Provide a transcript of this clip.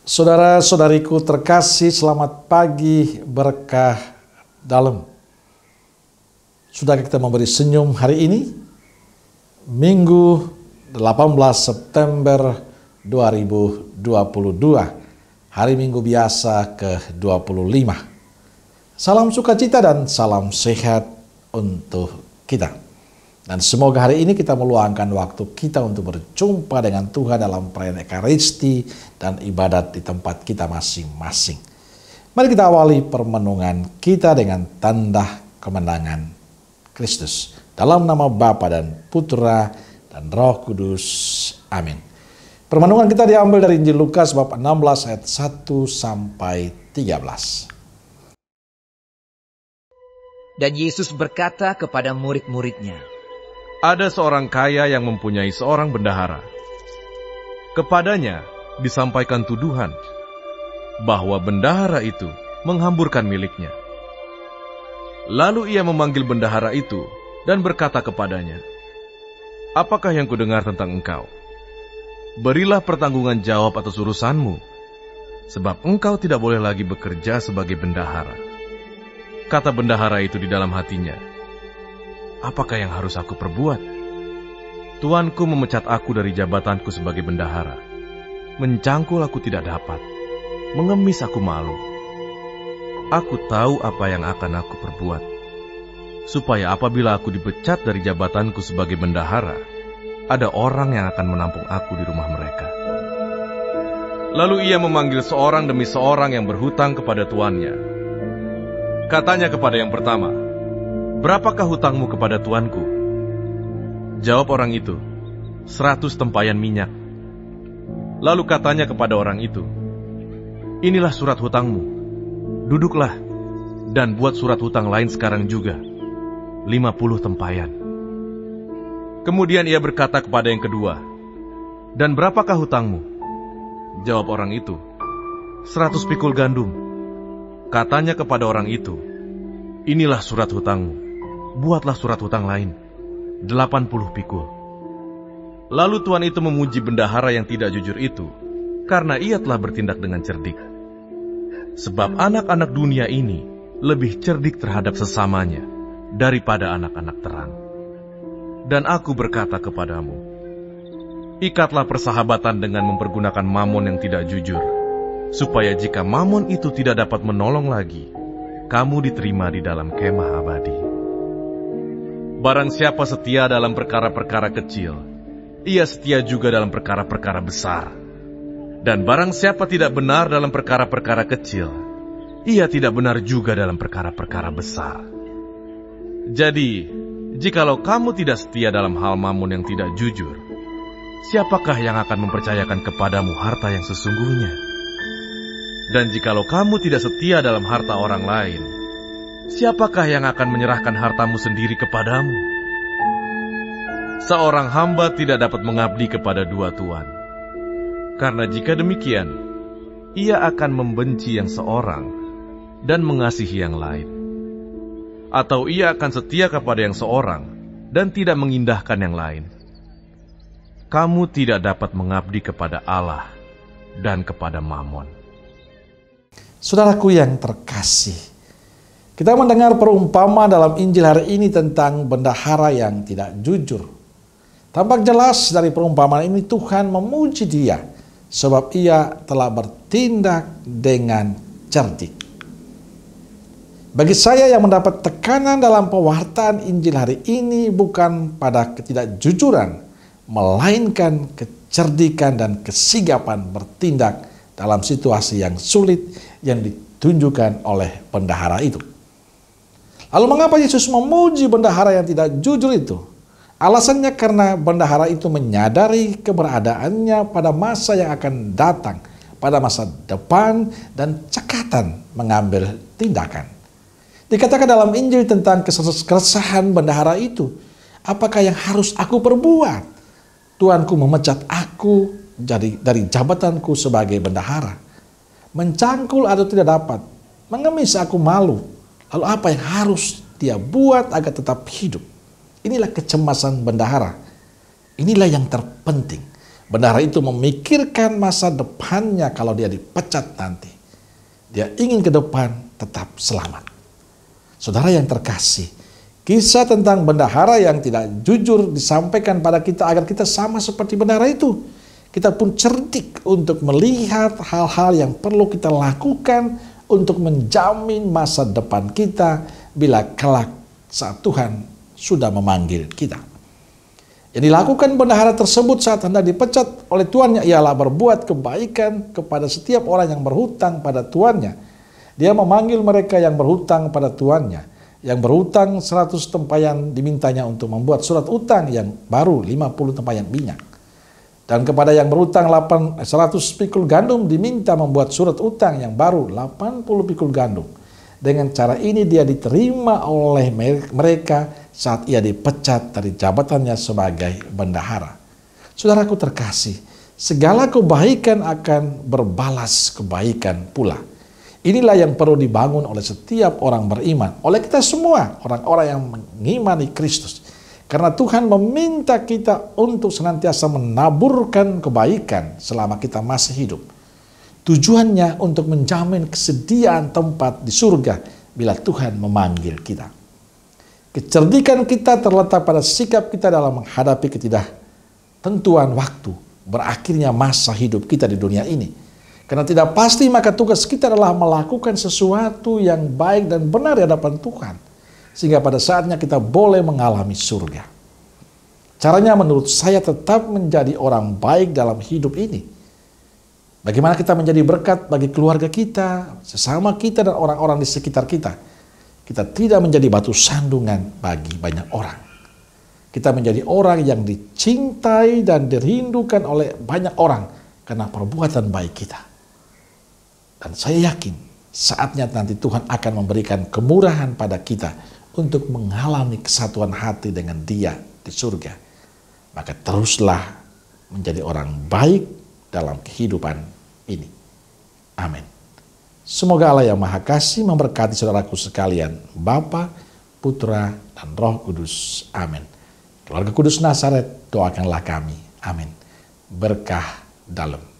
Saudara-saudariku terkasih, selamat pagi berkah dalam. Sudahkah kita memberi senyum hari ini? Minggu 18 September 2022, hari Minggu biasa ke-25. Salam sukacita dan salam sehat untuk kita. Dan semoga hari ini kita meluangkan waktu kita untuk berjumpa dengan Tuhan dalam perayaan Ekaristi dan ibadat di tempat kita masing-masing. Mari kita awali permenungan kita dengan tanda kemenangan Kristus. Dalam nama Bapa dan Putra dan Roh Kudus. Amin. Permenungan kita diambil dari Injil Lukas bab 16 ayat 1 sampai 13. Dan Yesus berkata kepada murid-muridnya, ada seorang kaya yang mempunyai seorang bendahara. Kepadanya disampaikan tuduhan bahwa bendahara itu menghamburkan miliknya. Lalu ia memanggil bendahara itu dan berkata kepadanya, apakah yang kudengar tentang engkau? Berilah pertanggungan jawab atas urusanmu, sebab engkau tidak boleh lagi bekerja sebagai bendahara. Kata bendahara itu di dalam hatinya, apakah yang harus aku perbuat? Tuanku memecat aku dari jabatanku sebagai bendahara. Mencangkul aku tidak dapat. Mengemis aku malu. Aku tahu apa yang akan aku perbuat, supaya apabila aku dipecat dari jabatanku sebagai bendahara, ada orang yang akan menampung aku di rumah mereka. Lalu ia memanggil seorang demi seorang yang berhutang kepada tuannya. Katanya kepada yang pertama, berapakah hutangmu kepada tuanku? Jawab orang itu, 100 tempayan minyak. Lalu katanya kepada orang itu, inilah surat hutangmu. Duduklah dan buat surat hutang lain sekarang juga, 50 tempayan. Kemudian ia berkata kepada yang kedua, dan berapakah hutangmu? Jawab orang itu, 100 pikul gandum. Katanya kepada orang itu, inilah surat hutangmu. Buatlah surat hutang lain, 80 pikul. Lalu tuan itu memuji bendahara yang tidak jujur itu, karena ia telah bertindak dengan cerdik. Sebab anak-anak dunia ini lebih cerdik terhadap sesamanya daripada anak-anak terang. Dan aku berkata kepadamu, ikatlah persahabatan dengan mempergunakan mamon yang tidak jujur, supaya jika mamon itu tidak dapat menolong lagi, kamu diterima di dalam kemah abadi. Barang siapa setia dalam perkara-perkara kecil, ia setia juga dalam perkara-perkara besar. Dan barang siapa tidak benar dalam perkara-perkara kecil, ia tidak benar juga dalam perkara-perkara besar. Jadi, jikalau kamu tidak setia dalam hal mamon yang tidak jujur, siapakah yang akan mempercayakan kepadamu harta yang sesungguhnya? Dan jikalau kamu tidak setia dalam harta orang lain, siapakah yang akan menyerahkan hartamu sendiri kepadamu? Seorang hamba tidak dapat mengabdi kepada dua tuan. Karena jika demikian, ia akan membenci yang seorang dan mengasihi yang lain. Atau ia akan setia kepada yang seorang dan tidak mengindahkan yang lain. Kamu tidak dapat mengabdi kepada Allah dan kepada mamon. Saudaraku yang terkasih, kita mendengar perumpamaan dalam Injil hari ini tentang bendahara yang tidak jujur. Tampak jelas dari perumpamaan ini Tuhan memuji dia, sebab ia telah bertindak dengan cerdik. Bagi saya yang mendapat tekanan dalam pewartaan Injil hari ini bukan pada ketidakjujuran, melainkan kecerdikan dan kesigapan bertindak dalam situasi yang sulit yang ditunjukkan oleh bendahara itu. Lalu mengapa Yesus memuji bendahara yang tidak jujur itu? Alasannya karena bendahara itu menyadari keberadaannya pada masa yang akan datang, pada masa depan, dan cekatan mengambil tindakan. Dikatakan dalam Injil tentang keresahan bendahara itu, apakah yang harus aku perbuat? Tuanku memecat aku dari jabatanku sebagai bendahara. Mencangkul atau tidak dapat, mengemis aku malu. Lalu apa yang harus dia buat agar tetap hidup? Inilah kecemasan bendahara. Inilah yang terpenting. Bendahara itu memikirkan masa depannya kalau dia dipecat nanti. Dia ingin ke depan tetap selamat. Saudara yang terkasih, kisah tentang bendahara yang tidak jujur disampaikan pada kita agar kita sama seperti bendahara itu. Kita pun cerdik untuk melihat hal-hal yang perlu kita lakukan untuk menjamin masa depan kita bila kelak saat Tuhan sudah memanggil kita. Yang dilakukan bendahara tersebut saat hendak dipecat oleh tuannya ialah berbuat kebaikan kepada setiap orang yang berhutang pada tuannya. Dia memanggil mereka yang berhutang pada tuannya. Yang berhutang 100 tempayan dimintanya untuk membuat surat utang yang baru 50 tempayan minyak. Dan kepada yang berhutang 100 pikul gandum diminta membuat surat utang yang baru 80 pikul gandum. Dengan cara ini dia diterima oleh mereka saat ia dipecat dari jabatannya sebagai bendahara. Saudaraku terkasih, segala kebaikan akan berbalas kebaikan pula. Inilah yang perlu dibangun oleh setiap orang beriman, oleh kita semua, orang-orang yang mengimani Kristus. Karena Tuhan meminta kita untuk senantiasa menaburkan kebaikan selama kita masih hidup. Tujuannya untuk menjamin kesediaan tempat di surga bila Tuhan memanggil kita. Kecerdikan kita terletak pada sikap kita dalam menghadapi ketidaktentuan waktu, berakhirnya masa hidup kita di dunia ini. Karena tidak pasti, maka tugas kita adalah melakukan sesuatu yang baik dan benar di hadapan Tuhan. Sehingga pada saatnya kita boleh mengalami surga. Caranya menurut saya tetap menjadi orang baik dalam hidup ini. Bagaimana kita menjadi berkat bagi keluarga kita, sesama kita, dan orang-orang di sekitar kita. Kita tidak menjadi batu sandungan bagi banyak orang. Kita menjadi orang yang dicintai dan dirindukan oleh banyak orang karena perbuatan baik kita. Dan saya yakin saatnya nanti Tuhan akan memberikan kemurahan pada kita untuk mengalami kesatuan hati dengan Dia di surga. Maka teruslah menjadi orang baik dalam kehidupan ini. Amin. Semoga Allah yang Maha Kasih memberkati saudaraku sekalian, Bapa, Putra, dan Roh Kudus. Amin. Keluarga Kudus Nazaret, doakanlah kami. Amin. Berkah dalam.